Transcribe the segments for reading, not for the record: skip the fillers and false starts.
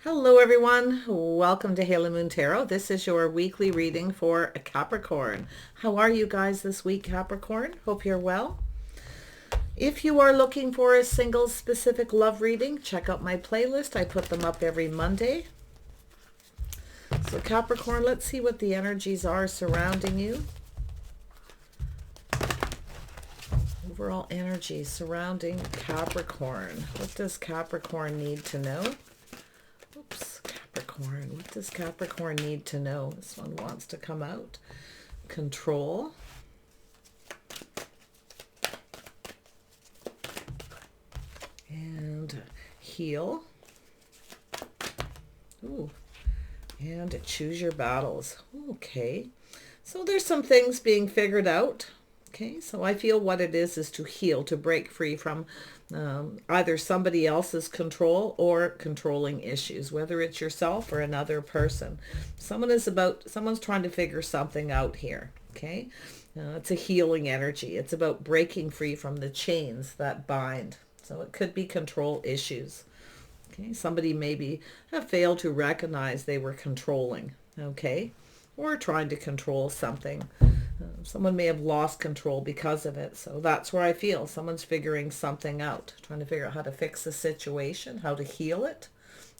Hello everyone, welcome to Halo Moon Tarot. This is your weekly reading for a Capricorn. How are you guys this week, Capricorn? Hope you're well. If you are looking for a single specific love reading, check out my playlist. I put them up every Monday. So Capricorn, let's see what the energies are surrounding you. Overall energy surrounding Capricorn. What does Capricorn need to know? Oops, Capricorn. What does Capricorn need to know? This one wants to come out. Control. And heal. Ooh. And choose your battles. Okay. So there's some things being figured out. Okay, so I feel what it is to heal, to break free from either somebody else's control or controlling issues, whether it's yourself or another person. Someone's trying to figure something out here. Okay, it's a healing energy. It's about breaking free from the chains that bind. So it could be control issues. Okay, somebody maybe have failed to recognize they were controlling. Okay, or trying to control something. Someone may have lost control because of it. So that's where I feel someone's figuring something out, trying to figure out how to fix the situation, how to heal it.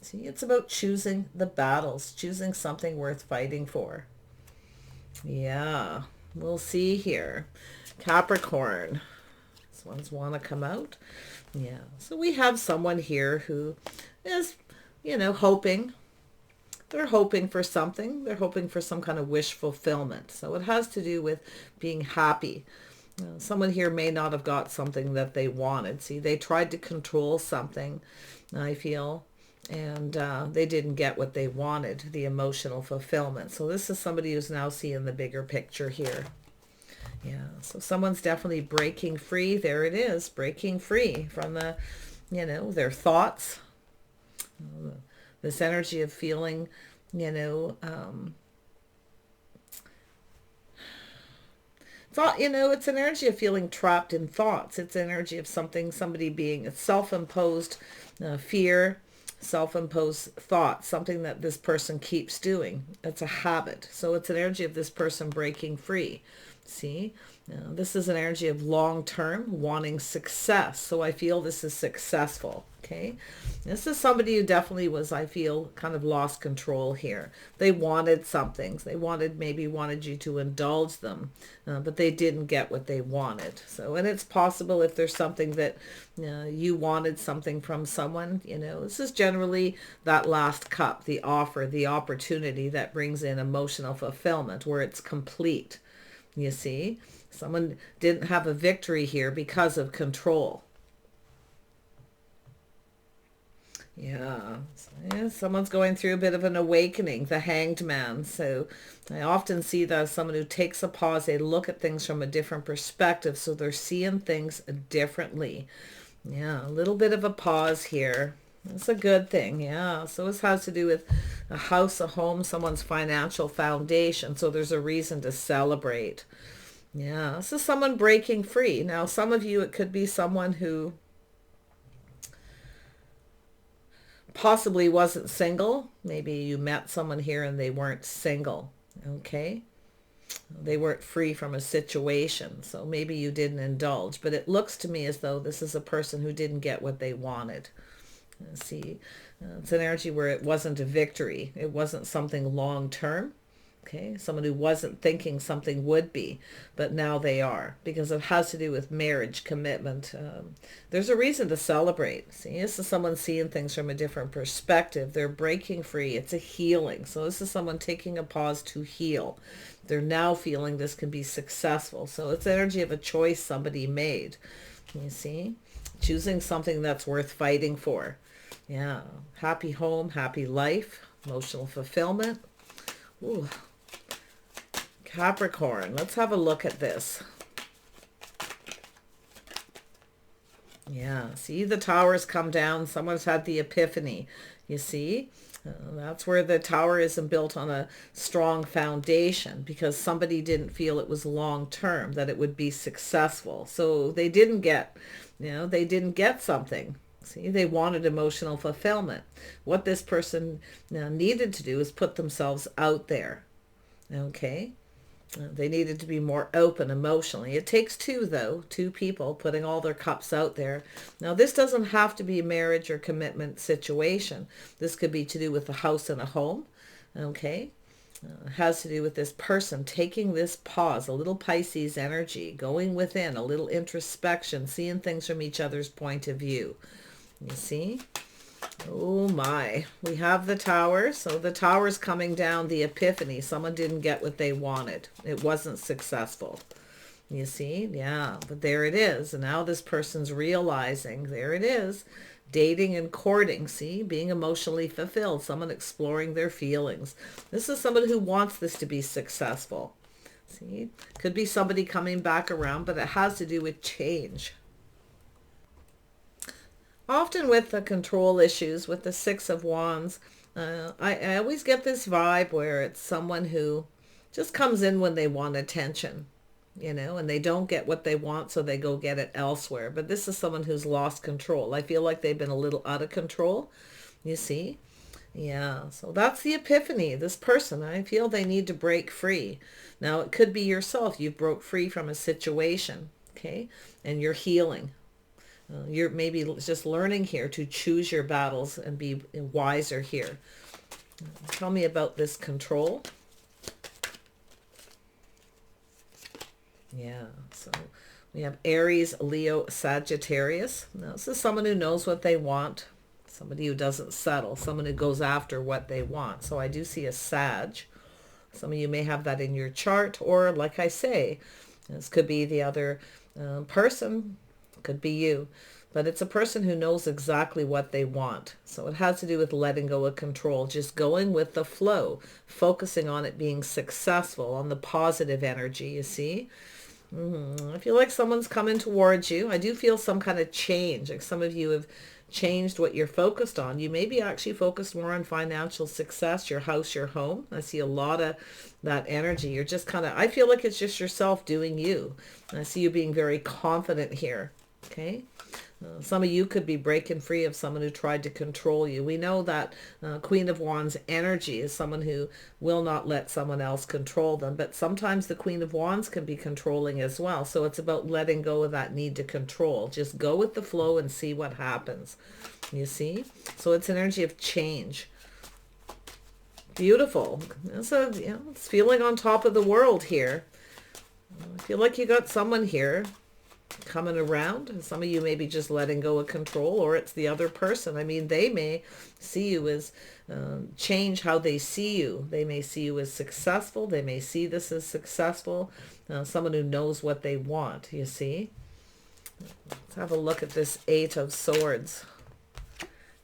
See, it's about choosing the battles, choosing something worth fighting for. Yeah, we'll see here. Capricorn. These ones want to come out. Yeah, so we have someone here who is, hoping. They're hoping for something. They're hoping for some kind of wish fulfillment. So it has to do with being happy. Someone here may not have got something that they wanted. See, they tried to control something, I feel, and they didn't get what they wanted, the emotional fulfillment. So this is somebody who's now seeing the bigger picture here. Yeah, so someone's definitely breaking free. There it is, breaking free from the, their thoughts. This energy of feeling, it's an energy of feeling trapped in thoughts. It's energy of somebody being a self-imposed fear, self-imposed thought, something that this person keeps doing. It's a habit. So it's an energy of this person breaking free. See, this is an energy of long-term wanting success. So I feel this is successful. Okay, this is somebody who definitely was, I feel, kind of lost control here. They wanted something. They maybe wanted you to indulge them, but they didn't get what they wanted. So, and it's possible if there's something that you wanted something from someone, this is generally that last cup, the offer, the opportunity that brings in emotional fulfillment where it's complete. You see, someone didn't have a victory here because of control. Yeah, someone's going through a bit of an awakening, the Hanged Man. So I often see that as someone who takes a pause, they look at things from a different perspective, so they're seeing things differently. Yeah, a little bit of a pause here. That's a good thing, yeah. So this has to do with a house, a home, someone's financial foundation, so there's a reason to celebrate. Yeah, this is someone breaking free. Now, some of you, it could be someone who possibly wasn't single. Maybe you met someone here and they weren't single. Okay, they weren't free from a situation, so maybe you didn't indulge, but it looks to me as though this is a person who didn't get what they wanted. See, it's an energy where it wasn't a victory. It wasn't something long term. Okay, someone who wasn't thinking something would be, but now they are, because it has to do with marriage, commitment. There's a reason to celebrate. See, this is someone seeing things from a different perspective. They're breaking free. It's a healing. So this is someone taking a pause to heal. They're now feeling this can be successful. So it's energy of a choice somebody made. You see, choosing something that's worth fighting for. Yeah, happy home, happy life, emotional fulfillment. Ooh. Capricorn, let's have a look at this. Yeah, see, the towers come down. Someone's had the epiphany. You see, that's where the tower isn't built on a strong foundation, because somebody didn't feel it was long term, that it would be successful. So they didn't get, they didn't get something. See, they wanted emotional fulfillment. What this person now needed to do is put themselves out there. Okay? They needed to be more open emotionally. It takes two, though, two people putting all their cups out there. Now, this doesn't have to be a marriage or commitment situation. This could be to do with a house and a home. Okay? Has to do with this person taking this pause, a little Pisces energy, going within, a little introspection, seeing things from each other's point of view. You see? Oh my, we have the Tower. So the Tower's coming down, the epiphany. Someone didn't get what they wanted. It wasn't successful. You see? Yeah, but there it is. And now this person's realizing, there it is, dating and courting. See? Being emotionally fulfilled. Someone exploring their feelings. This is somebody who wants this to be successful. See? Could be somebody coming back around, but it has to do with change. Often with the control issues, with the Six of Wands, I always get this vibe where it's someone who just comes in when they want attention, you know, and they don't get what they want, so they go get it elsewhere. But this is someone who's lost control. I feel like they've been a little out of control, you see? Yeah, so that's the epiphany. This person, I feel they need to break free. Now, it could be yourself. You broke free from a situation, okay, and you're healing. You're maybe just learning here to choose your battles and be wiser here. Tell me about this control. Yeah, so we have Aries, Leo, Sagittarius. Now, this is someone who knows what they want. Somebody who doesn't settle. Someone who goes after what they want. So I do see a Sag. Some of you may have that in your chart. Or, like I say, this could be the other person. Could be you, but it's a person who knows exactly what they want. So it has to do with letting go of control, just going with the flow, focusing on it being successful, on the positive energy, you see. I feel like someone's coming towards you. I do feel some kind of change, like some of you have changed what you're focused on. You may be actually focused more on financial success, your house, your home. I see a lot of that energy. You're just kind of, I feel like it's just yourself doing you. And I see you being very confident here. Okay, some of you could be breaking free of someone who tried to control you. We know that Queen of Wands energy is someone who will not let someone else control them, but sometimes the Queen of Wands can be controlling as well. So it's about letting go of that need to control. Just go with the flow and see what happens. You see? So it's an energy of change. Beautiful. So, you know, it's feeling on top of the world here. I feel like you got someone here coming around. Some of you may be just letting go of control, or it's the other person. I mean, they may see you as change how they see you. They may see you as successful. They may see this as successful. Someone who knows what they want, you see. Let's have a look at this Eight of Swords.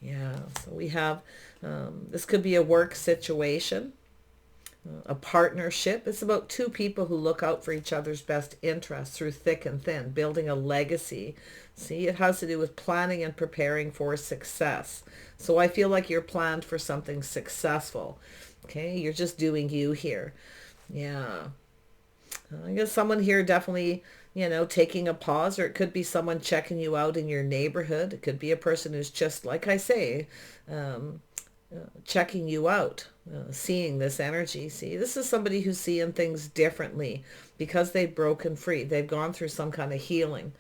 Yeah, so we have, this could be a work situation. A partnership. It's about two people who look out for each other's best interests through thick and thin, building a legacy. See, it has to do with planning and preparing for success. So I feel like you're planned for something successful. Okay, you're just doing you here. Yeah. I guess someone here definitely, you know, taking a pause, or it could be someone checking you out in your neighborhood. It could be a person who's just, like I say, checking you out, seeing this energy. See, this is somebody who's seeing things differently because they've broken free. They've gone through some kind of healing.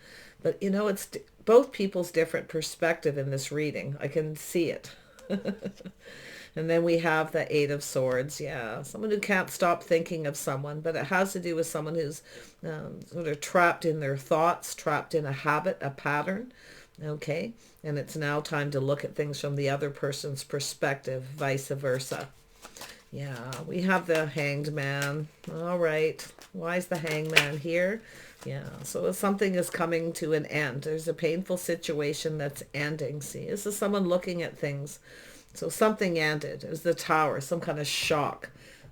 But, you know, it's both people's different perspective in this reading. I can see it. And then we have the Eight of Swords. Yeah, someone who can't stop thinking of someone, but it has to do with someone who's sort of trapped in their thoughts, trapped in a habit, a pattern. Okay, and it's now time to look at things from the other person's perspective, vice versa. Yeah, we have the Hanged Man. All right, why is the Hanged Man here? Yeah, so something is coming to an end. There's a painful situation that's ending. See, this is someone looking at things. So something ended. It was the Tower, some kind of shock.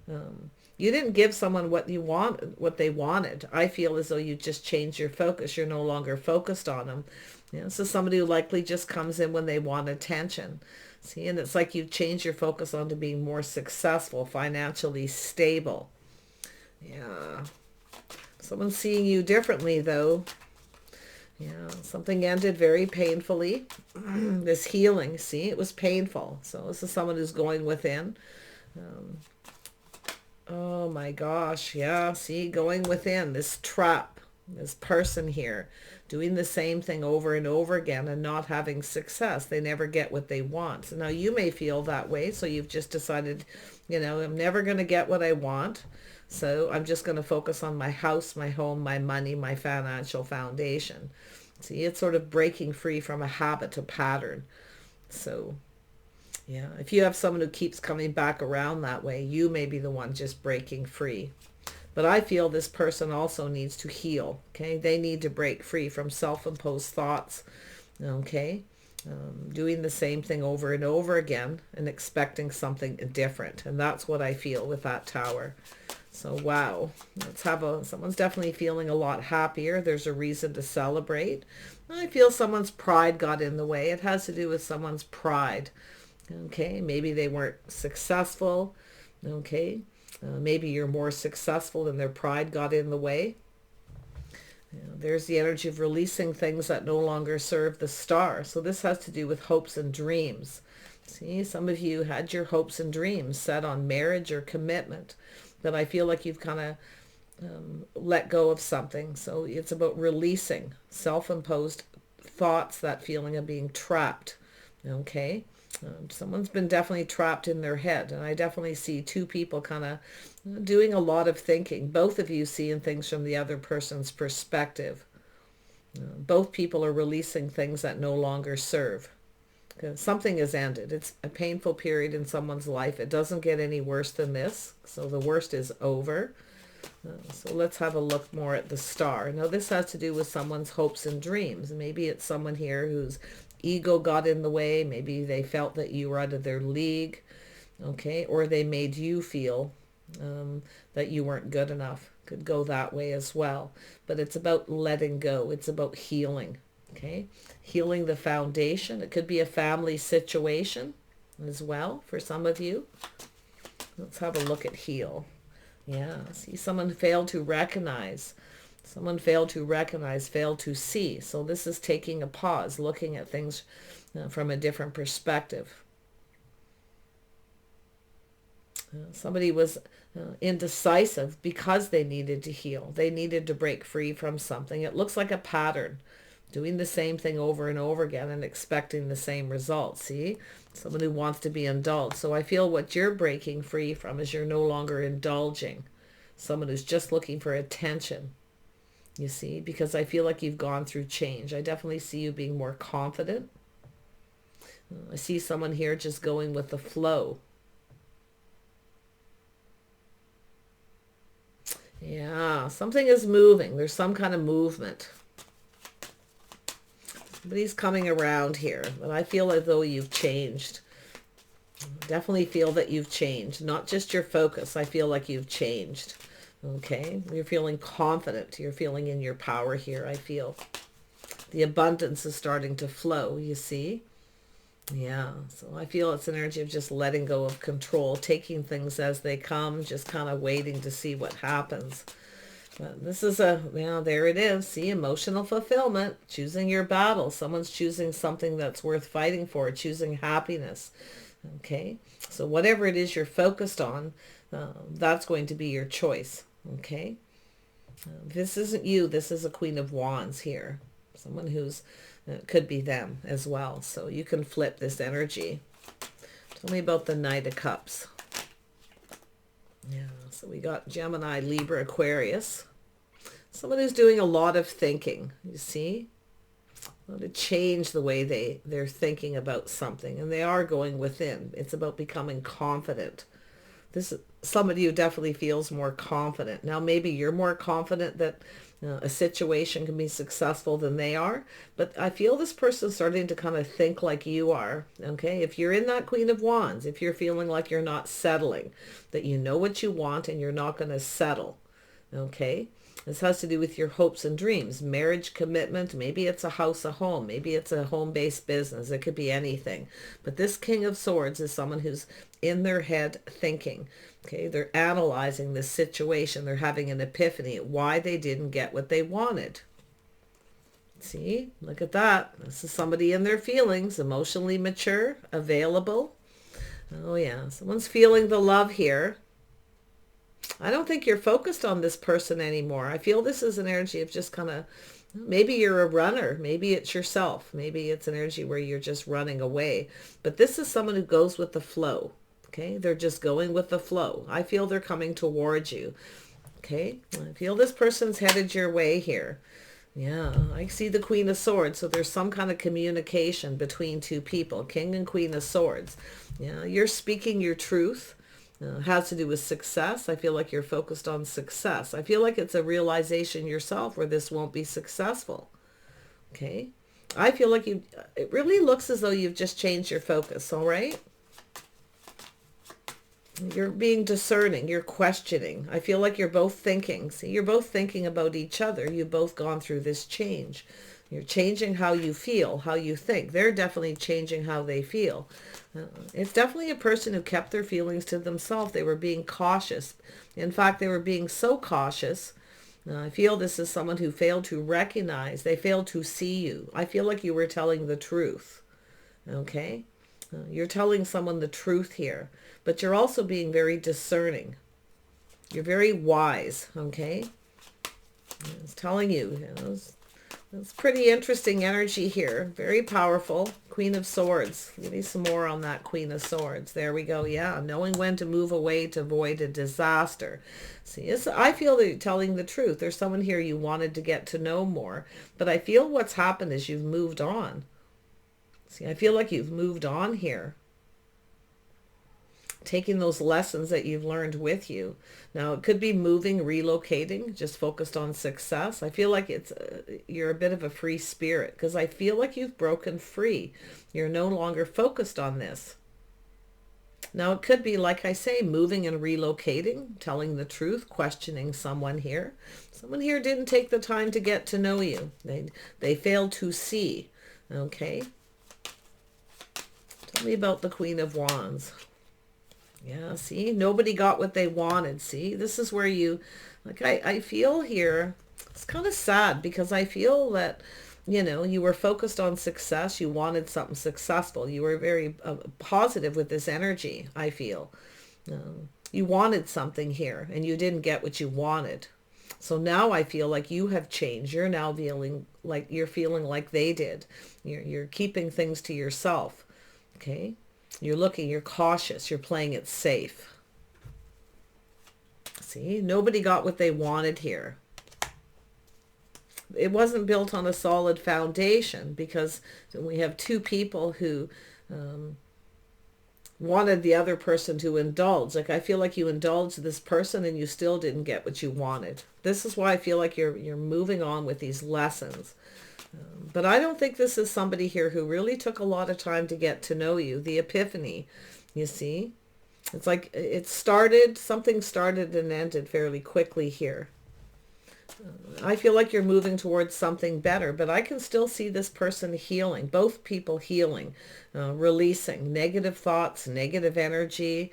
You didn't give someone what you want, what they wanted. I feel as though you just changed your focus. You're no longer focused on them. You know, so somebody who likely just comes in when they want attention. See, and it's like you change your focus on to being more successful, financially stable. Yeah. Someone's seeing you differently, though. Yeah, something ended very painfully. This healing, see, it was painful. So this is someone who's going within. Um, oh my gosh, yeah, see, going within, this trap, this person here, doing the same thing over and over again and not having success. They never get what they want. So now you may feel that way, so you've just decided, you know, I'm never going to get what I want. So I'm just going to focus on my house, my home, my money, my financial foundation. See, it's sort of breaking free from a habit, a pattern. So, yeah, if you have someone who keeps coming back around that way, you may be the one just breaking free. But I feel this person also needs to heal, okay? They need to break free from self-imposed thoughts, okay? Doing the same thing over and over again and expecting something different. And that's what I feel with that Tower. So, wow, let's have someone's definitely feeling a lot happier. There's a reason to celebrate. I feel someone's pride got in the way. It has to do with someone's pride. Okay, maybe they weren't successful. Okay, maybe you're more successful and their pride got in the way. You know, there's the energy of releasing things that no longer serve the star. So this has to do with hopes and dreams. See, some of you had your hopes and dreams set on marriage or commitment, but I feel like you've kind of let go of something. So it's about releasing self-imposed thoughts, that feeling of being trapped. Okay. Someone's been definitely trapped in their head, and I definitely see two people kind of doing a lot of thinking. Both of you seeing things from the other person's perspective. Both people are releasing things that no longer serve. Something has ended. It's a painful period in someone's life. It doesn't get any worse than this. So the worst is over. So let's have a look more at the star. Now this has to do with someone's hopes and dreams. Maybe it's someone here whose ego got in the way. Maybe they felt that you were out of their league. Okay, or they made you feel that you weren't good enough. Could go that way as well. But it's about letting go. It's about healing. Okay, healing the foundation. It could be a family situation as well for some of you. Let's have a look at heal. Yeah, see, someone failed to recognize. Someone failed to recognize, failed to see. So this is taking a pause, looking at things from a different perspective. Somebody was indecisive because they needed to heal. They needed to break free from something. It looks like a pattern. Doing the same thing over and over again and expecting the same results. See? Someone who wants to be indulged. So I feel what you're breaking free from is you're no longer indulging. Someone who's just looking for attention. You see? Because I feel like you've gone through change. I definitely see you being more confident. I see someone here just going with the flow. Yeah, something is moving. There's some kind of movement. Somebody's coming around here, but I feel as though you've changed. Definitely feel that you've changed. Not just your focus. I feel like you've changed. Okay? You're feeling confident. You're feeling in your power here, I feel. The abundance is starting to flow, you see? Yeah, so I feel it's an energy of just letting go of control, taking things as they come, just kind of waiting to see what happens. But this is there it is. See, emotional fulfillment, choosing your battle. Someone's choosing something that's worth fighting for, choosing happiness. Okay, so whatever it is you're focused on, that's going to be your choice. Okay, this isn't you. This is a Queen of Wands here. Someone who's could be them as well. So you can flip this energy. Tell me about the Knight of Cups. Yeah, so we got Gemini, Libra, Aquarius. Someone who's doing a lot of thinking, you see? To change the way they're thinking about something. And they are going within. It's about becoming confident. Somebody who definitely feels more confident. Now, maybe you're more confident that a situation can be successful than they are, but I feel this person's starting to kind of think like you are. Okay, if you're in that Queen of Wands, if you're feeling like you're not settling, that you know what you want and you're not going to settle. Okay, this has to do with your hopes and dreams, marriage, commitment. Maybe it's a house, a home. Maybe it's a home-based business. It could be anything. But this King of Swords is someone who's in their head thinking. Okay, they're analyzing this situation. They're having an epiphany at why they didn't get what they wanted. See, look at that. This is somebody in their feelings, emotionally mature, available. Oh yeah, someone's feeling the love here. I don't think you're focused on this person anymore. I feel this is an energy of just kind of, maybe you're a runner. Maybe it's yourself. Maybe it's an energy where you're just running away. But this is someone who goes with the flow. Okay, they're just going with the flow. I feel they're coming towards you. Okay, I feel this person's headed your way here. Yeah, I see the Queen of Swords. So there's some kind of communication between two people, King and Queen of Swords. Yeah, you're speaking your truth. Has to do with success. I feel like you're focused on success. I feel like it's a realization yourself where this won't be successful. Okay. I feel like it really looks as though you've just changed your focus. All right. You're being discerning. You're questioning. I feel like you're both thinking. See, you're both thinking about each other. You've both gone through this change. You're changing how you feel, how you think. They're definitely changing how they feel. It's definitely a person who kept their feelings to themselves. They were being cautious. In fact, they were being so cautious. I feel this is someone who failed to recognize. They failed to see you. I feel like you were telling the truth. Okay? You're telling someone the truth here. But you're also being very discerning. You're very wise. Okay? It's telling you, it's pretty interesting energy here. Very powerful. Queen of Swords. Give me some more on that Queen of Swords. There we go. Yeah, knowing when to move away to avoid a disaster. See, I feel that you're telling the truth. There's someone here you wanted to get to know more. But I feel what's happened is you've moved on. See, I feel like you've moved on here. Taking those lessons that you've learned with you. Now, it could be moving, relocating, just focused on success. I feel like you're a bit of a free spirit because I feel like you've broken free. You're no longer focused on this. Now, it could be, like I say, moving and relocating, telling the truth, questioning someone here. Someone here didn't take the time to get to know you. They failed to see. Okay. Tell me about the Queen of Wands. Yeah, see, nobody got what they wanted. See, this is where you, like, I feel here, it's kind of sad because I feel that, you were focused on success. You wanted something successful. You were very positive with this energy, I feel. You wanted something here and you didn't get what you wanted. So now I feel like you have changed. You're now feeling like they did. You're keeping things to yourself. Okay. You're cautious, you're playing it safe. See, nobody got what they wanted here. It wasn't built on a solid foundation because we have two people who wanted the other person to indulge. Like, I feel like you indulged this person and you still didn't get what you wanted. This is why I feel like you're moving on with these lessons. But I don't think this is somebody here who really took a lot of time to get to know you. The epiphany, you see. It's like something started and ended fairly quickly here. I feel like you're moving towards something better, but I can still see this person healing, both people healing, releasing negative thoughts, negative energy,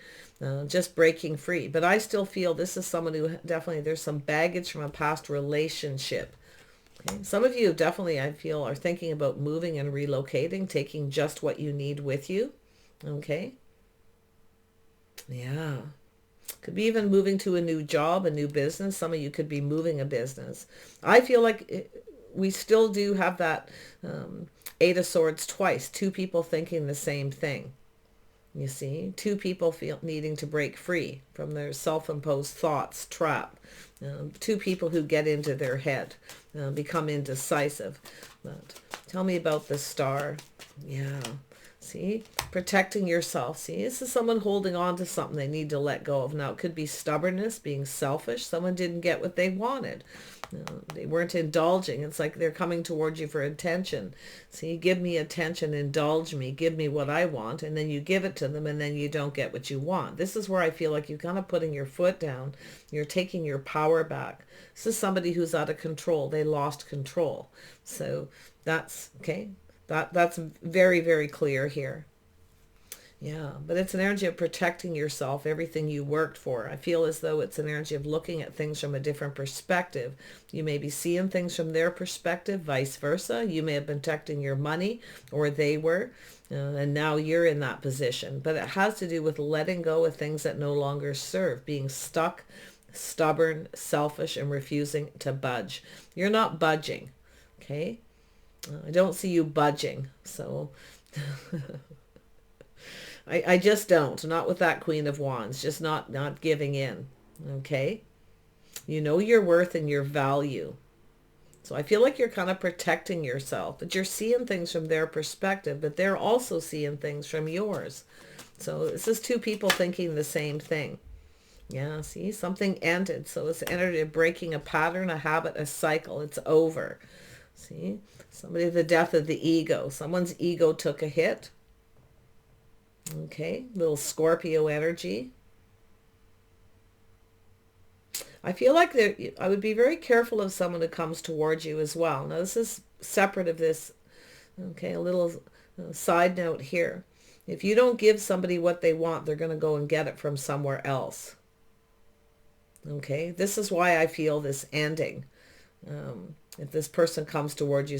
just breaking free. But I still feel this is someone who definitely, there's some baggage from a past relationship. Okay. Some of you definitely, I feel, are thinking about moving and relocating, taking just what you need with you. Okay. Yeah. Could be even moving to a new job, a new business. Some of you could be moving a business. I feel like we still do have that Eight of Swords twice. Two people thinking the same thing. You see, two people needing to break free from their self-imposed thoughts, trap. Two people who get into their head, become indecisive. But tell me about the Star. Yeah. See, protecting yourself. See, this is someone holding on to something they need to let go of. Now, it could be stubbornness, being selfish. Someone didn't get what they wanted. They weren't indulging. It's like they're coming towards you for attention. See, give me attention, indulge me, give me what I want, and then you give it to them, and then you don't get what you want. This is where I feel like you're kind of putting your foot down. You're taking your power back. This is somebody who's out of control. They lost control. So that's, okay, that's very, very clear here. Yeah, but it's an energy of protecting yourself, everything you worked for. I feel as though it's an energy of looking at things from a different perspective. You may be seeing things from their perspective, vice versa. You may have been protecting your money, or they were, and now you're in that position. But it has to do with letting go of things that no longer serve, being stuck, stubborn, selfish, and refusing to budge. You're not budging, okay? I don't see you budging, so... I just don't. Not with that Queen of Wands. Just not giving in. Okay? You know your worth and your value. So I feel like you're kind of protecting yourself. But you're seeing things from their perspective. But they're also seeing things from yours. So this is two people thinking the same thing. Yeah, see? Something ended. So it's energy of breaking a pattern, a habit, a cycle. It's over. See? Somebody, the death of the ego. Someone's ego took a hit. Okay, little Scorpio energy. I feel like I would be very careful of someone who comes towards you as well. Now, this is separate of this. Okay, a little side note here. If you don't give somebody what they want, they're going to go and get it from somewhere else. Okay, this is why I feel this ending. If this person comes towards you,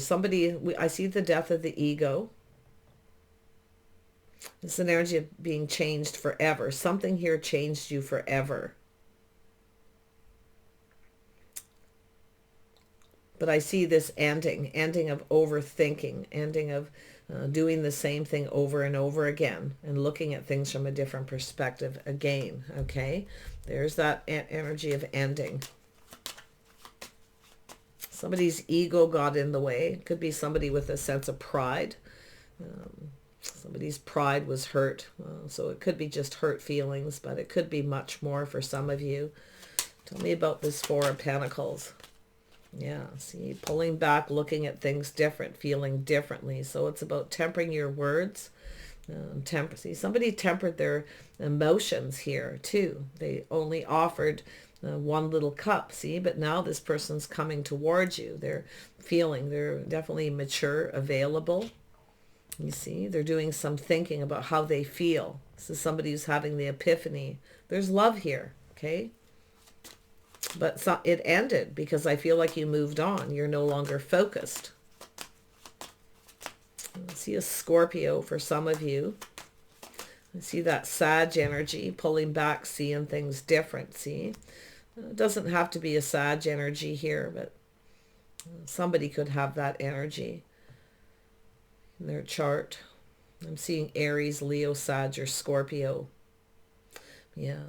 I see the death of the ego. It's an energy of being changed forever. Something here changed you forever. But I see this ending of overthinking, ending of doing the same thing over and over again and looking at things from a different perspective again, okay? There's that energy of ending. Somebody's ego got in the way. It could be somebody with a sense of pride. Somebody's pride was hurt. So it could be just hurt feelings, but it could be much more for some of you. Tell me about this Four of Pentacles. Yeah, see, pulling back, looking at things different, feeling differently. So it's about tempering your words. See, somebody tempered their emotions here too. They only offered one little cup, see, but now this person's coming towards you. They're definitely mature, available. You see, they're doing some thinking about how they feel. This is somebody who's having the epiphany. There's love here, okay? But it ended because I feel like you moved on. You're no longer focused. I see a Scorpio for some of you. I see that Sag energy, pulling back, seeing things different, see? It doesn't have to be a Sag energy here, but somebody could have that energy in their chart. I'm seeing Aries, Leo, Sag, or Scorpio. Yeah.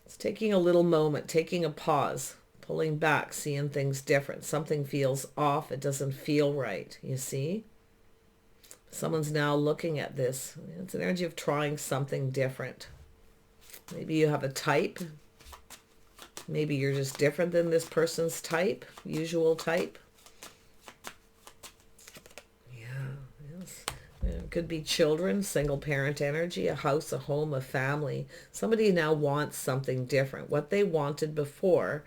It's taking a little moment, taking a pause, pulling back, seeing things different. Something feels off. It doesn't feel right, you see? Someone's now looking at this. It's an energy of trying something different. Maybe you have a type. Maybe you're just different than this person's type, usual type. It could be children, single parent energy, a house, a home, a family. Somebody now wants something different. What they wanted before,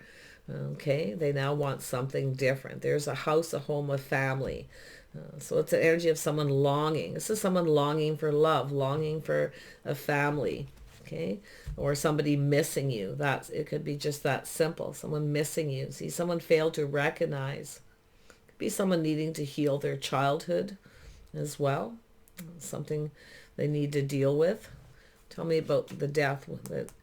okay, they now want something different. There's a house, a home, a family. So it's an energy of someone longing. This is someone longing for love, longing for a family, okay? Or somebody missing you. It could be just that simple. Someone missing you. See, someone failed to recognize. It could be someone needing to heal their childhood as well. Something they need to deal with. Tell me about the death.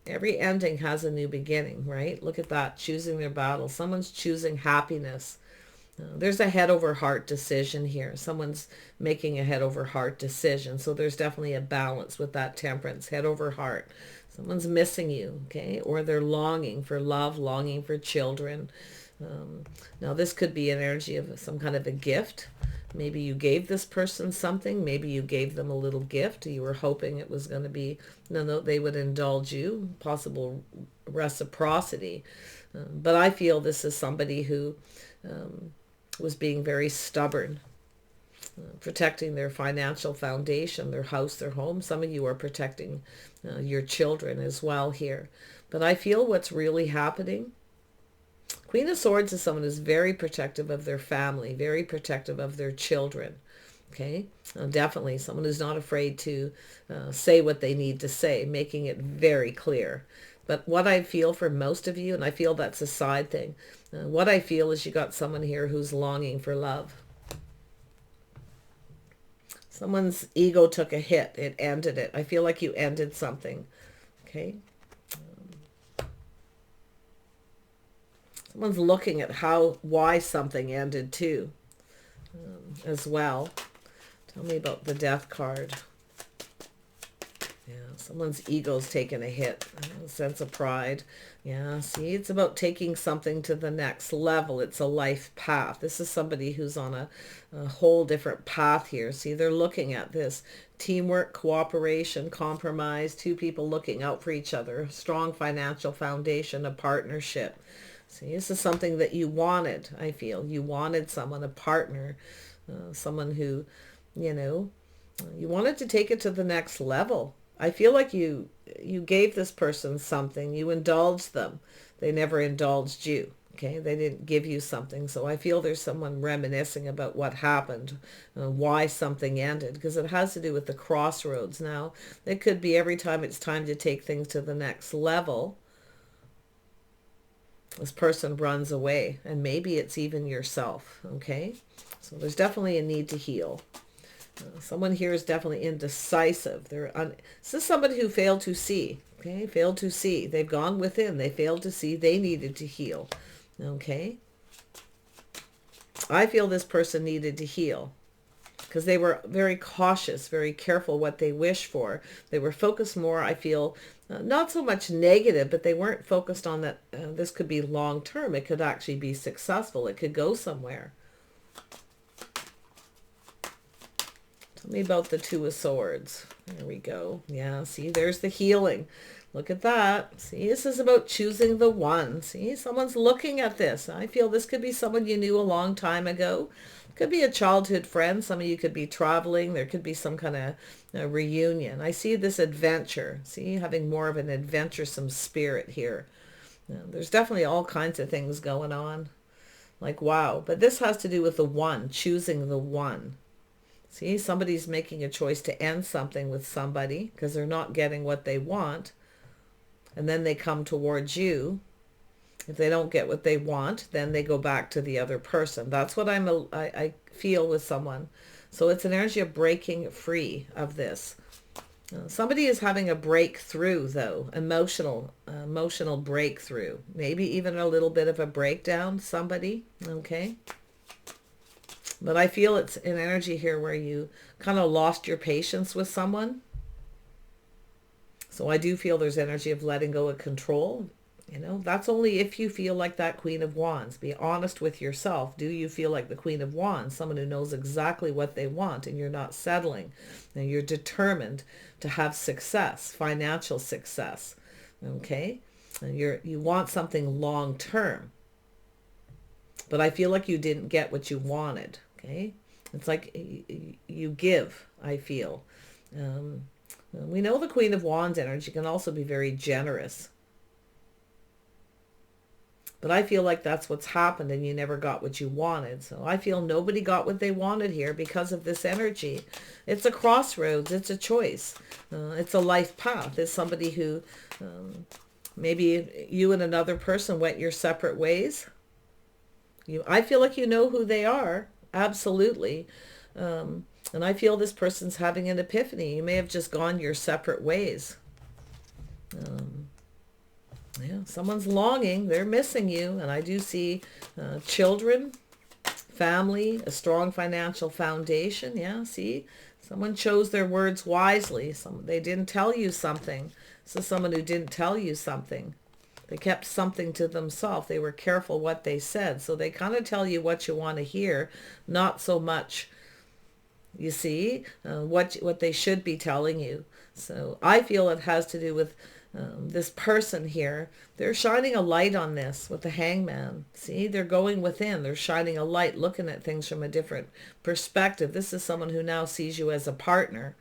Every ending has a new beginning, right? Look at that, choosing their battle. Someone's choosing happiness. There's a head over heart decision here. Someone's making a head over heart decision. So there's definitely a balance with that temperance, head over heart. Someone's missing you, okay? Or they're longing for love, longing for children. Now this could be an energy of some kind of a gift. Maybe you gave this person something. Maybe you gave them a little gift. You were hoping it was going to be, they would indulge you, possible reciprocity. But I feel this is somebody who was being very stubborn, protecting their financial foundation, their house, their home. Some of you are protecting your children as well here. But I feel what's really happening, Queen of Swords is someone who's very protective of their family, very protective of their children. Okay, definitely someone who's not afraid to say what they need to say, making it very clear. But what I feel for most of you, and I feel that's a side thing, what I feel is you got someone here who's longing for love. Someone's ego took a hit. It ended it. I feel like you ended something. Okay. Someone's looking at why something ended too, as well. Tell me about the Death card. Yeah, someone's ego's taken a hit, a sense of pride. Yeah, see, it's about taking something to the next level. It's a life path. This is somebody who's on a whole different path here. See, they're looking at this teamwork, cooperation, compromise, two people looking out for each other, a strong financial foundation, a partnership. See, this is something that you wanted, I feel. You wanted someone, a partner, someone who, you know, you wanted to take it to the next level. I feel like you gave this person something. You indulged them. They never indulged you. Okay, they didn't give you something. So I feel there's someone reminiscing about what happened, why something ended, because it has to do with the crossroads. Now, it could be every time it's time to take things to the next level, this person runs away, and maybe it's even yourself. Okay, so there's definitely a need to heal. Someone here is definitely indecisive. This is somebody who failed to see. Okay, failed to see. They've gone within. They failed to see. They needed to heal. Okay, I feel this person needed to heal because they were very cautious, very careful what they wish for. They were focused more, I feel, not so much negative, but they weren't focused on that this could be long term. It could actually be successful. It could go somewhere. Tell me about the Two of Swords. There we go. Yeah, see, there's the healing. Look at that. See, this is about choosing the one. See, someone's looking at this. I feel this could be someone you knew a long time ago. Could be a childhood friend. Some of you could be traveling. There could be some kind of reunion. I see this adventure. See, having more of an adventuresome spirit here. There's definitely all kinds of things going on. Like, wow. But this has to do with the one, choosing the one. See, somebody's making a choice to end something with somebody because they're not getting what they want. And then they come towards you. If they don't get what they want, then they go back to the other person. That's what I feel with someone. So it's an energy of breaking free of this. Somebody is having a breakthrough, though, emotional breakthrough. Maybe even a little bit of a breakdown, somebody, okay? But I feel it's an energy here where you kind of lost your patience with someone. So I do feel there's energy of letting go of control. You know, that's only if you feel like that Queen of Wands. Be honest with yourself. Do you feel like the Queen of Wands? Someone who knows exactly what they want and you're not settling. And you're determined to have success, financial success. Okay? And you want something long term. But I feel like you didn't get what you wanted. Okay? It's like you give, I feel. We know the Queen of Wands energy can also be very generous. But I feel like that's what's happened and you never got what you wanted. So I feel nobody got what they wanted here because of this energy. It's a crossroads. It's a choice. It's a life path. It's somebody who maybe you and another person went your separate ways. I feel like you know who they are. Absolutely. And I feel this person's having an epiphany. You may have just gone your separate ways. Yeah, someone's longing. They're missing you. And I do see children, family, a strong financial foundation. Yeah, see? Someone chose their words wisely. They didn't tell you something. This is someone who didn't tell you something. They kept something to themselves. They were careful what they said. So they kind of tell you what you want to hear, not so much, you see, what they should be telling you. So I feel it has to do with this person here. They're shining a light on this with the Hangman. See, they're going within. They're shining a light, looking at things from a different perspective. This is someone who now sees you as a partner.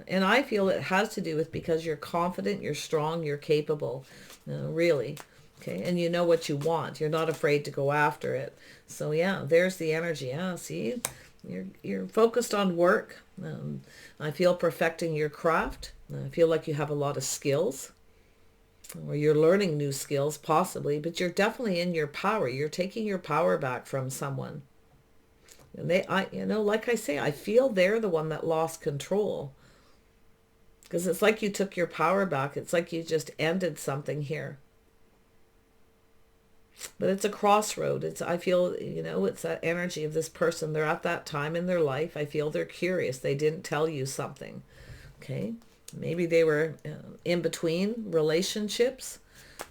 And I feel it has to do with because you're confident, you're strong, you're capable, really. Okay, and you know what you want. You're not afraid to go after it. So yeah, there's the energy. Yeah, see, You're focused on work. I feel perfecting your craft. I feel like you have a lot of skills, or you're learning new skills possibly, but you're definitely in your power. You're taking your power back from someone. And like I say, I feel they're the one that lost control. Because it's like you took your power back. It's like you just ended something here. But it's a crossroad. I feel, it's that energy of this person. They're at that time in their life. I feel they're curious. They didn't tell you something. Okay. Maybe they were in between relationships.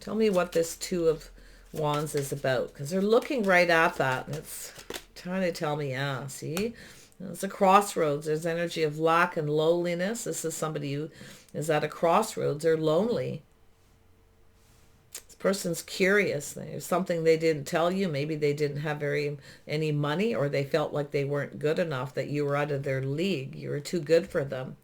Tell me what this Two of Wands is about. Because they're looking right at that. And it's trying to tell me, yeah, see? It's a crossroads. There's energy of lack and loneliness. This is somebody who is at a crossroads. They're lonely. This person's curious. There's something they didn't tell you. Maybe they didn't have any money, or they felt like they weren't good enough, that you were out of their league. You were too good for them.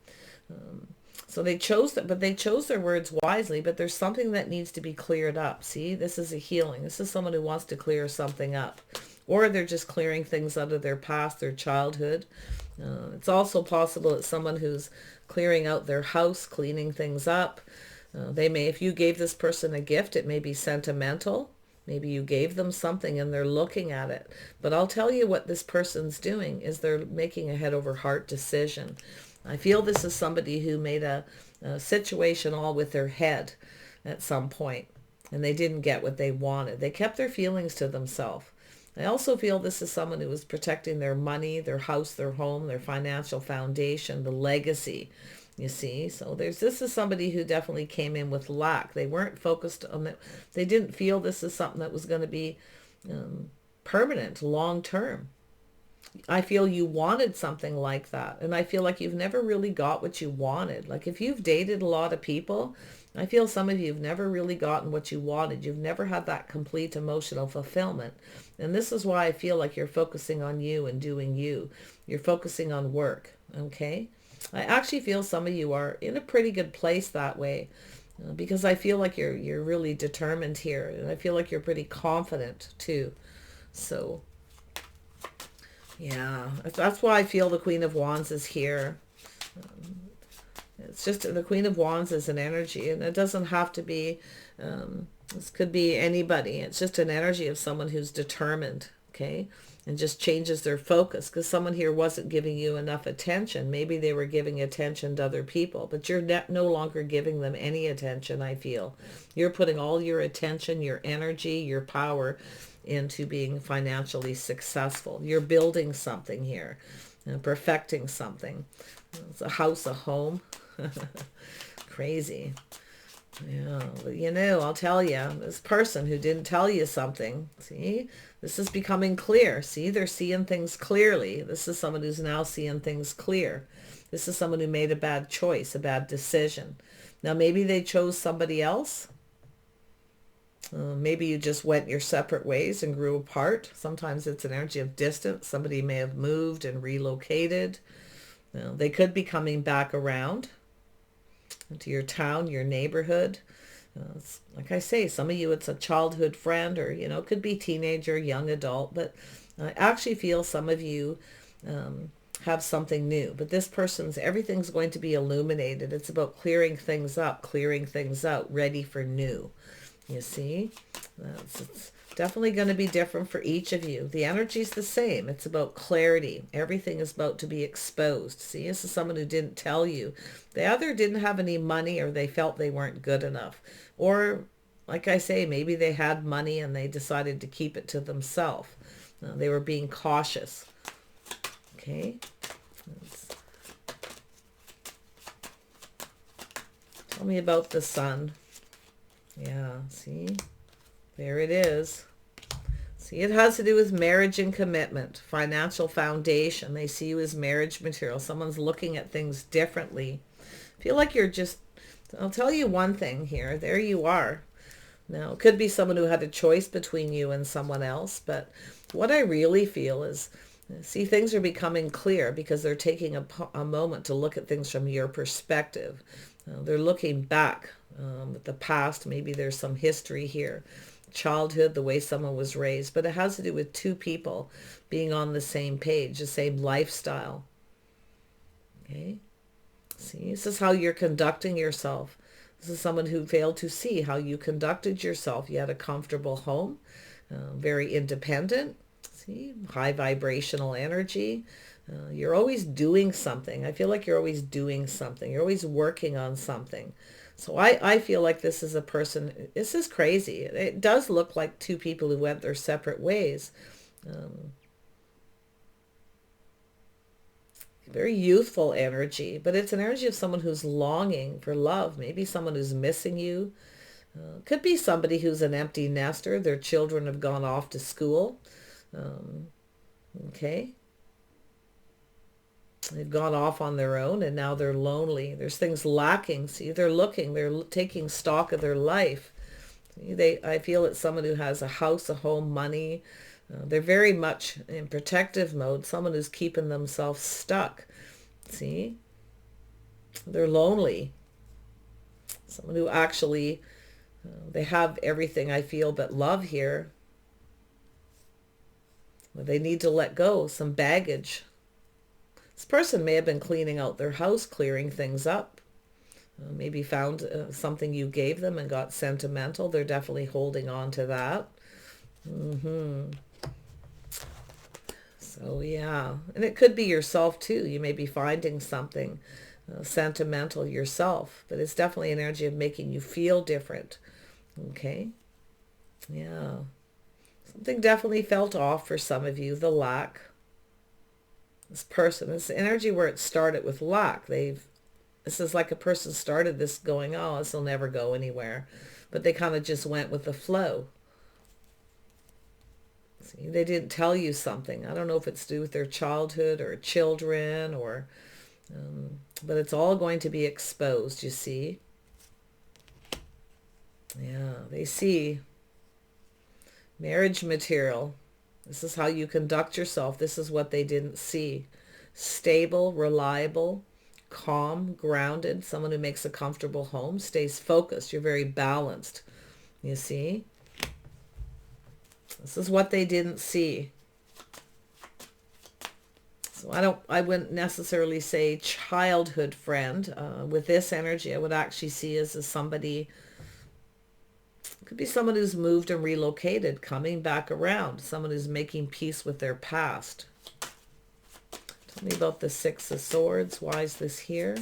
So they chose that, but they chose their words wisely, but there's something that needs to be cleared up. See, this is a healing. This is someone who wants to clear something up. Or they're just clearing things out of their past, their childhood. It's also possible it's someone who's clearing out their house, cleaning things up. They may, if you gave this person a gift, it may be sentimental. Maybe you gave them something and they're looking at it. But I'll tell you what this person's doing is they're making a head over heart decision. I feel this is somebody who made a situation all with their head at some point, and they didn't get what they wanted. They kept their feelings to themselves. I also feel this is someone who was protecting their money, their house, their home, their financial foundation, the legacy, you see. So this is somebody who definitely came in with lack. They weren't focused on it. They didn't feel this is something that was going to be permanent, long term. I feel you wanted something like that. And I feel like you've never really got what you wanted. Like if you've dated a lot of people, I feel some of you have never really gotten what you wanted. You've never had that complete emotional fulfillment. And this is why I feel like you're focusing on you and doing you. You're focusing on work. Okay. I actually feel some of you are in a pretty good place that way, because I feel like you're really determined here. And I feel like you're pretty confident too. So yeah, that's why I feel the Queen of Wands is here. It's just the Queen of Wands is an energy, and it doesn't have to be, this could be anybody. It's just an energy of someone who's determined, okay, and just changes their focus, because someone here wasn't giving you enough attention. Maybe they were giving attention to other people, but you're no longer giving them any attention, I feel. You're putting all your attention, your energy, your power into being financially successful. You're building something here, perfecting something. It's a house, a home. Crazy. Yeah, but I'll tell you, this person who didn't tell you something, see, this is becoming clear. See, they're seeing things clearly. This is someone who's now seeing things clear. This is someone who made a bad choice, a bad decision. Now, maybe they chose somebody else. Maybe you just went your separate ways and grew apart. Sometimes it's an energy of distance. Somebody may have moved and relocated. They could be coming back around to your town, your neighborhood. Like I say, some of you, it's a childhood friend, or, it could be teenager, young adult. But I actually feel some of you have something new. But this person's, everything's going to be illuminated. It's about clearing things up, clearing things out, ready for new. You see, it's definitely going to be different for each of you. The energy's the same. It's about clarity. Everything is about to be exposed. See, this is someone who didn't tell you. They either didn't have any money, or they felt they weren't good enough. Or, like I say, maybe they had money and they decided to keep it to themselves. They were being cautious. Okay. Tell me about the Sun. Yeah, see, there it is. See, it has to do with marriage and commitment, financial foundation. They see you as marriage material. Someone's looking at things differently. I feel like you're just, I'll tell you one thing here. There you are. Now, it could be someone who had a choice between you and someone else, but what I really feel is, see, things are becoming clear because they're taking a moment to look at things from your perspective. They're looking back at the past. Maybe there's some history here. childhood, the way someone was raised, but it has to do with two people being on the same page, the same lifestyle. Okay? See, this is how you're conducting yourself. This is someone who failed to see how you conducted yourself. You had a comfortable home, very independent, see, high vibrational energy. You're always doing something. I feel like you're always doing something. You're always working on something. So I feel like this is a person, this is crazy. It does look like two people who went their separate ways. Very youthful energy, but it's an energy of someone who's longing for love. Maybe someone who's missing you. Could be somebody who's an empty nester. Their children have gone off to school. Okay. They've gone off on their own and now they're lonely. There's things lacking. See, they're looking, they're taking stock of their life. I feel it's someone who has a house, a home, money. They're very much in protective mode. Someone who's keeping themselves stuck. See? They're lonely. Someone who actually, they have everything, I feel, but love here. They need to let go, some baggage. This person may have been cleaning out their house, clearing things up. Maybe found something you gave them and got sentimental. They're definitely holding on to that. So yeah, and it could be yourself too. You may be finding something sentimental yourself, but it's definitely an energy of making you feel different. Okay. Yeah. Something definitely felt off for some of you, the lack. This person, this energy where it started with lack. This is like a person started this going, oh, this will never go anywhere. But they kind of just went with the flow. See, they didn't tell you something. I don't know if it's to do with their childhood or children or, but it's all going to be exposed, you see. Yeah, they see marriage material. This is how you conduct yourself. This is what they didn't see. Stable, reliable, calm, grounded. Someone who makes a comfortable home, stays focused. You're very balanced. You see? This is what they didn't see. So I wouldn't necessarily say childhood friend. With this energy, I would actually see as somebody, could be someone who's moved and relocated, coming back around. Someone who's making peace with their past. Tell me about the Six of Swords. Why is this here?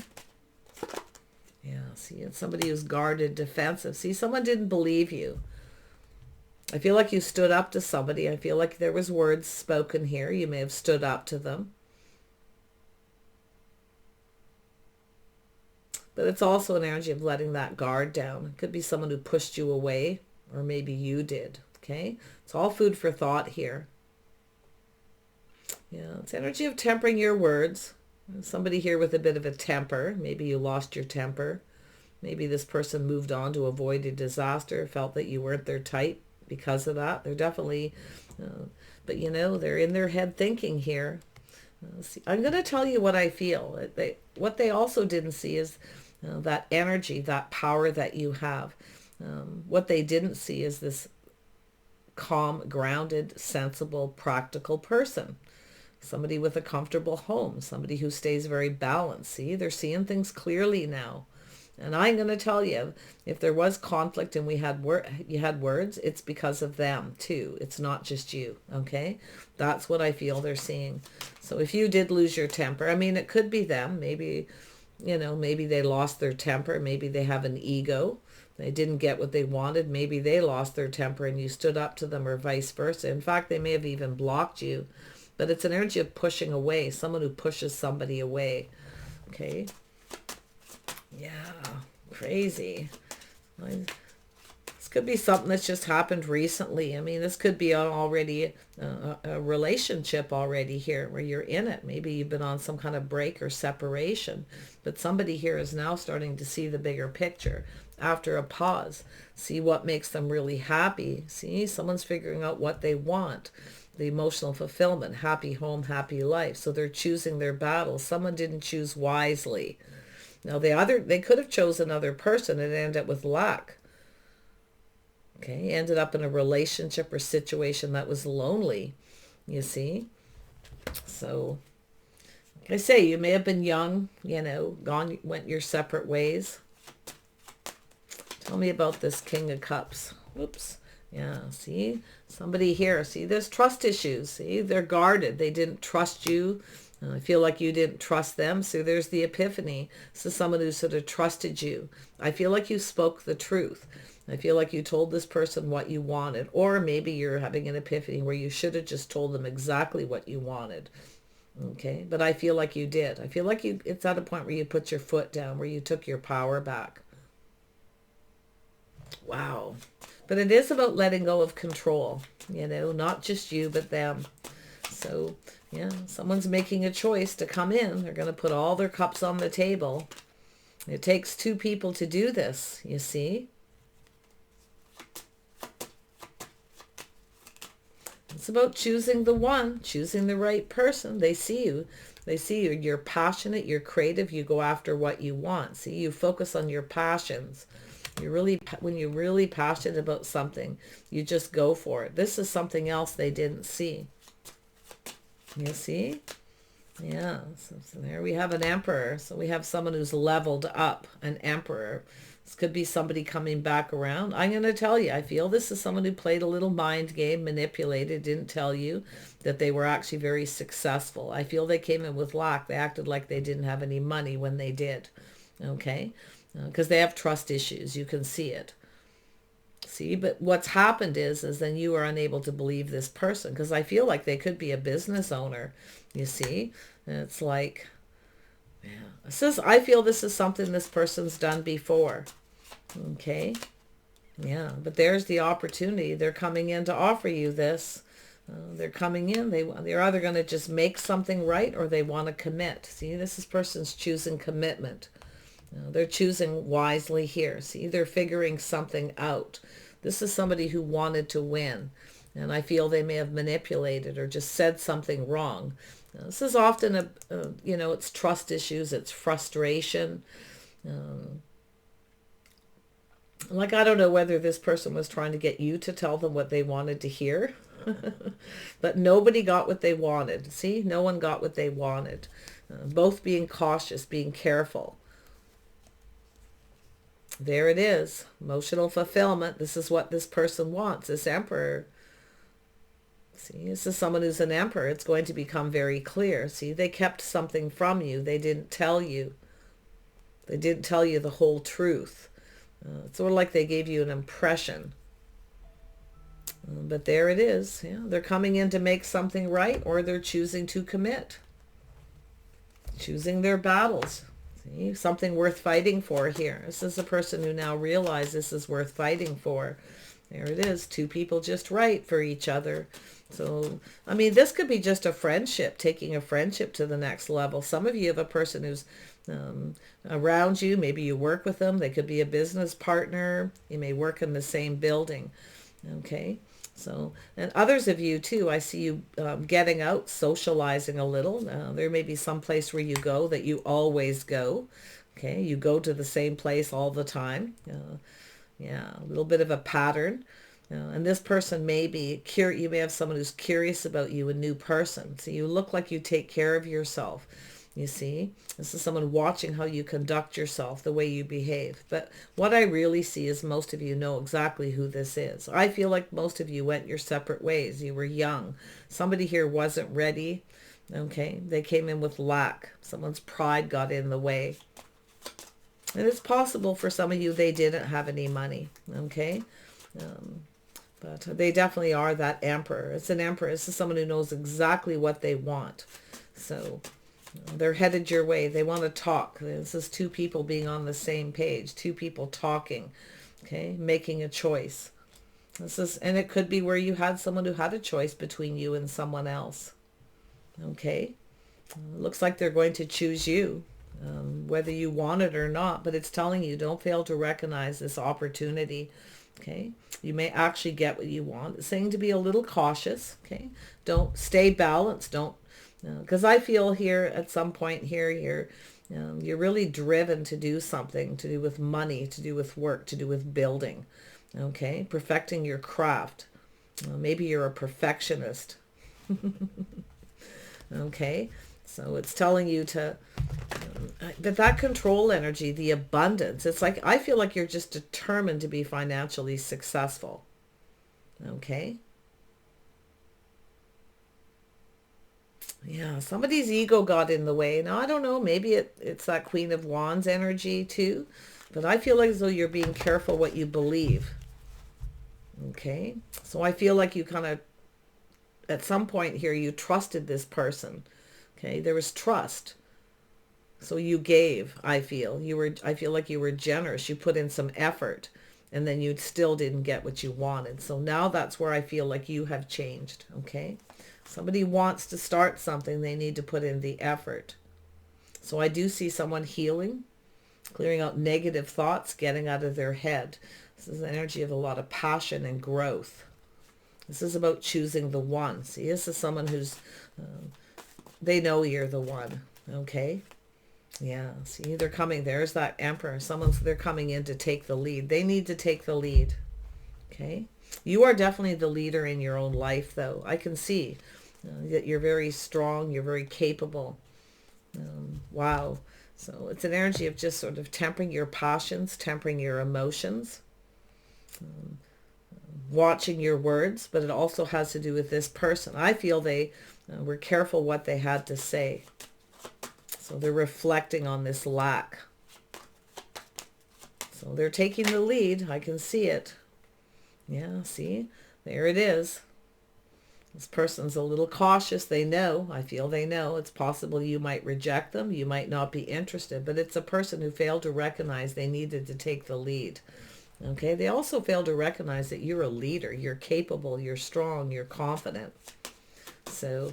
Yeah, see, it's somebody who's guarded, defensive. See, someone didn't believe you. I feel like you stood up to somebody. I feel like there was words spoken here. You may have stood up to them. But it's also an energy of letting that guard down. It could be someone who pushed you away, or maybe you did. Okay? It's all food for thought here. Yeah, it's energy of tempering your words. Somebody here with a bit of a temper. Maybe you lost your temper. Maybe this person moved on to avoid a disaster, felt that you weren't their type because of that. They're definitely, but you know, they're in their head thinking here. See, I'm going to tell you what I feel. What they also didn't see is that energy, that power that you have. What they didn't see is this calm, grounded, sensible, practical person. Somebody with a comfortable home. Somebody who stays very balanced. See, they're seeing things clearly now. And I'm going to tell you, if there was conflict and you had words, it's because of them too. It's not just you, okay? That's what I feel they're seeing. So if you did lose your temper, I mean, it could be them. Maybe, you know, maybe they lost their temper. Maybe they have an ego. They didn't get what they wanted. Maybe they lost their temper and you stood up to them, or vice versa. In fact, they may have even blocked you. But it's an energy of pushing away. Someone who pushes somebody away, okay? Yeah, crazy. This could be something that's just happened recently. I mean, this could be already a relationship already here where you're in it. Maybe you've been on some kind of break or separation, but somebody here is now starting to see the bigger picture after a pause. See what makes them really happy. See, someone's figuring out what they want. The emotional fulfillment, happy home, happy life. So they're choosing their battles. Someone didn't choose wisely. Now they could have chosen another person and ended up with lack. Okay, ended up in a relationship or situation that was lonely, you see. So, like I say, you may have been young, you know, went your separate ways. Tell me about this King of Cups. Whoops. Yeah, see? Somebody here. See, there's trust issues. See, they're guarded. They didn't trust you. I feel like you didn't trust them. So there's the epiphany. So someone who sort of trusted you. I feel like you spoke the truth. I feel like you told this person what you wanted. Or maybe you're having an epiphany where you should have just told them exactly what you wanted. Okay, but I feel like you did. I feel like it's at a point where you put your foot down, where you took your power back. Wow. But it is about letting go of control, you know, not just you, but them. So, yeah, someone's making a choice to come in. They're going to put all their cups on the table. It takes two people to do this, you see. It's about choosing the one, choosing the right person. They see you. They see you. You're passionate. You're creative. You go after what you want. See, you focus on your passions. When you're really passionate about something, you just go for it. This is something else they didn't see. You see? Yeah. So there we have an emperor. So we have someone who's leveled up, an emperor. This could be somebody coming back around. I'm going to tell you, I feel this is someone who played a little mind game, manipulated, didn't tell you that they were actually very successful. I feel they came in with lack. They acted like they didn't have any money when they did. Okay? Because they have trust issues. You can see it. See, but what's happened is then you are unable to believe this person, because I feel like they could be a business owner, you see. And it's like, yeah, I feel this is something this person's done before. Okay. Yeah, but there's the opportunity. They're coming in to offer you this. They're coming in. They're either going to just make something right, or they want to commit. See, this person's choosing commitment. They're choosing wisely here. See, they're figuring something out. This is somebody who wanted to win. And I feel they may have manipulated or just said something wrong. This is often it's trust issues. It's frustration. Like, I don't know whether this person was trying to get you to tell them what they wanted to hear. But nobody got what they wanted. See, no one got what they wanted. Both being cautious, being careful. There it is. Emotional fulfillment. This is what this person wants, this emperor. See, this is someone who's an emperor. It's going to become very clear. See, they kept something from you. They didn't tell you. They didn't tell you the whole truth. It's sort of like they gave you an impression. But there it is. Yeah, they're coming in to make something right, or they're choosing to commit. Choosing their battles. See, something worth fighting for here. This is a person who now realizes this is worth fighting for. There it is. Two people just right for each other. So, I mean, this could be just a friendship, taking a friendship to the next level. Some of you have a person who's around you. Maybe you work with them. They could be a business partner. You may work in the same building. Okay. So, and others of you too, I see you getting out, socializing a little. There may be some place where you go that you always go. Okay, you go to the same place all the time. Yeah, a little bit of a pattern. And this person may be curious. You may have someone who's curious about you, a new person. So you look like you take care of yourself. You see, this is someone watching how you conduct yourself, the way you behave. But what I really see is most of you know exactly who this is. I feel like most of you went your separate ways. You were young. Somebody here wasn't ready. Okay, they came in with lack. Someone's pride got in the way. And it's possible for some of you they didn't have any money. Okay, but they definitely are that emperor. It's an emperor. This is someone who knows exactly what they want. So they're headed your way. They want to talk. This is two people being on the same page, two people talking, okay, making a choice. And it could be where you had someone who had a choice between you and someone else. Okay, looks like they're going to choose you, whether you want it or not, but it's telling you don't fail to recognize this opportunity. Okay, you may actually get what you want. It's saying to be a little cautious. Okay, don't stay balanced. Don't. Because I feel here at some point here, you're really driven to do something to do with money, to do with work, to do with building. Okay, perfecting your craft. Maybe you're a perfectionist. Okay, so it's telling you to, that control energy, the abundance, it's like, I feel like you're just determined to be financially successful. Okay. Yeah, somebody's ego got in the way. Now, I don't know, maybe it's that Queen of Wands energy too, but I feel like as though you're being careful what you believe. Okay, so I feel like you kind of, at some point here, you trusted this person. Okay, there was trust. So you gave, I feel like you were generous. You put in some effort and then you still didn't get what you wanted. So now that's where I feel like you have changed. Okay. Somebody wants to start something, they need to put in the effort. So I do see someone healing, clearing out negative thoughts, getting out of their head. This is an energy of a lot of passion and growth. This is about choosing the one. See, this is someone who's, they know you're the one. Okay. Yeah, see, they're coming. There's that Emperor. They're coming in to take the lead. They need to take the lead. Okay. You are definitely the leader in your own life, though. I can see that you're very strong. You're very capable. Wow. So it's an energy of just sort of tempering your passions, tempering your emotions, watching your words, but it also has to do with this person. I feel they were careful what they had to say. So they're reflecting on this lack. So they're taking the lead. I can see it. Yeah, see? There it is. This person's a little cautious. They know. I feel they know. It's possible you might reject them. You might not be interested. But it's a person who failed to recognize they needed to take the lead. Okay? They also failed to recognize that you're a leader. You're capable. You're strong. You're confident. So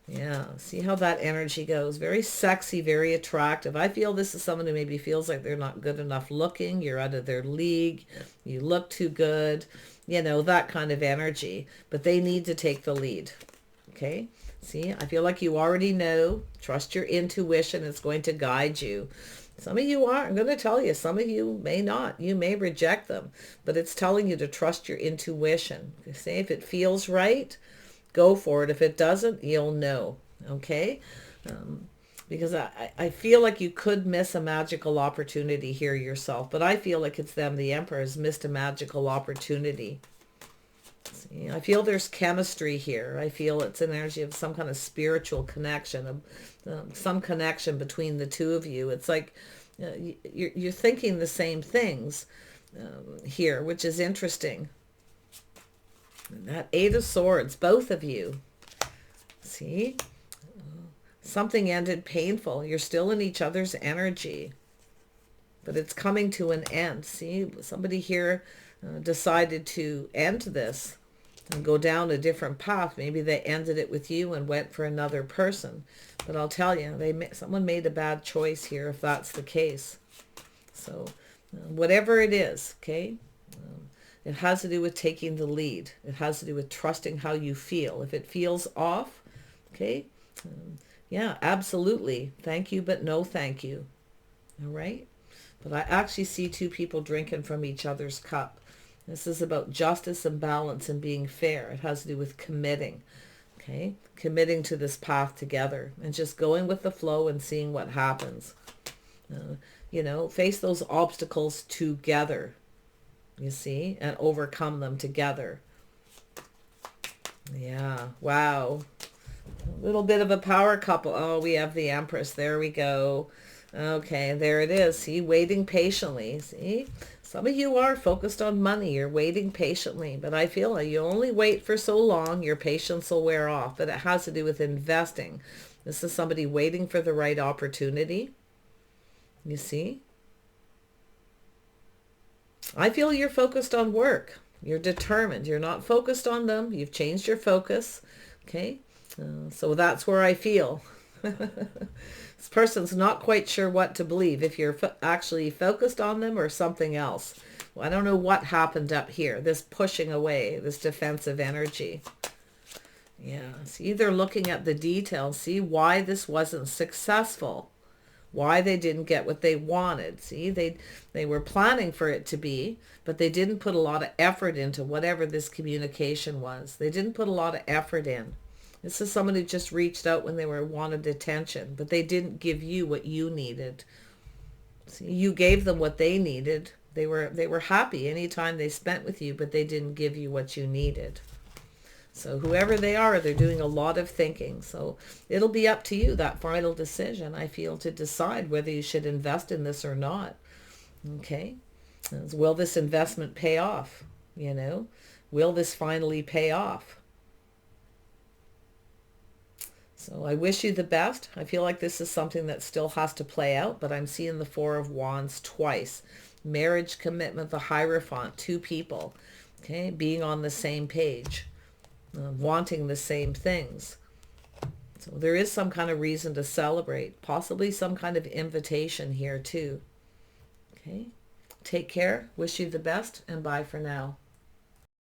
yeah, see how that energy goes. Very sexy, very attractive. I feel this is someone who maybe feels like they're not good enough looking. You're out of their league. You look too good. You know, that kind of energy. But they need to take the lead. Okay? See, I feel like you already know. Trust your intuition. It's going to guide you. Some of you are. I'm going to tell you. Some of you may not. You may reject them. But it's telling you to trust your intuition. Say if it feels right, go for it. If it doesn't, you'll know. Okay? Because I feel like you could miss a magical opportunity here yourself. But I feel like it's them. The Emperor has missed a magical opportunity. See, I feel there's chemistry here. I feel it's an energy of some kind of spiritual connection. Some connection between the two of you. It's like you're thinking the same things here, which is interesting. That Eight of Swords, both of you. See? Something ended painful. You're still in each other's energy. But it's coming to an end. See? Somebody here decided to end this and go down a different path. Maybe they ended it with you and went for another person. But I'll tell you, someone made a bad choice here if that's the case. So whatever it is, okay? It has to do with taking the lead. It has to do with trusting how you feel. If it feels off, okay, yeah, absolutely. Thank you, but no thank you. All right? But I actually see two people drinking from each other's cup. This is about justice and balance and being fair. It has to do with committing, okay? Committing to this path together and just going with the flow and seeing what happens. You know, face those obstacles together. You see, and overcome them together. Yeah, wow. A little bit of a power couple. Oh, we have the Empress. There we go. Okay, there it is. See, waiting patiently. See, some of you are focused on money. You're waiting patiently, but I feel like you only wait for so long, your patience will wear off. But it has to do with investing. This is somebody waiting for the right opportunity. You see? I feel you're focused on work. You're determined. You're not focused on them. You've changed your focus. Okay? So that's where I feel. This person's not quite sure what to believe. If you're actually focused on them or something else. Well, I don't know what happened up here. This pushing away, this defensive energy. Yeah. See, they're looking at the details. See why this wasn't successful. why they didn't get what they wanted. See, they were planning for it to be, but they didn't put a lot of effort into whatever this communication was. They didn't put a lot of effort in. This is someone who just reached out when they wanted attention, but they didn't give you what you needed. See, you gave them what they needed. They were happy anytime they spent with you, but they didn't give you what you needed. So whoever they are, they're doing a lot of thinking. So it'll be up to you, that final decision, I feel, to decide whether you should invest in this or not. Okay? Will this investment pay off? You know? Will this finally pay off? So I wish you the best. I feel like this is something that still has to play out, but I'm seeing the Four of Wands twice. Marriage, commitment, the Hierophant, two people, okay, being on the same page, wanting the same things. So there is some kind of reason to celebrate, possibly some kind of invitation here too. Okay, take care, wish you the best, and bye for now.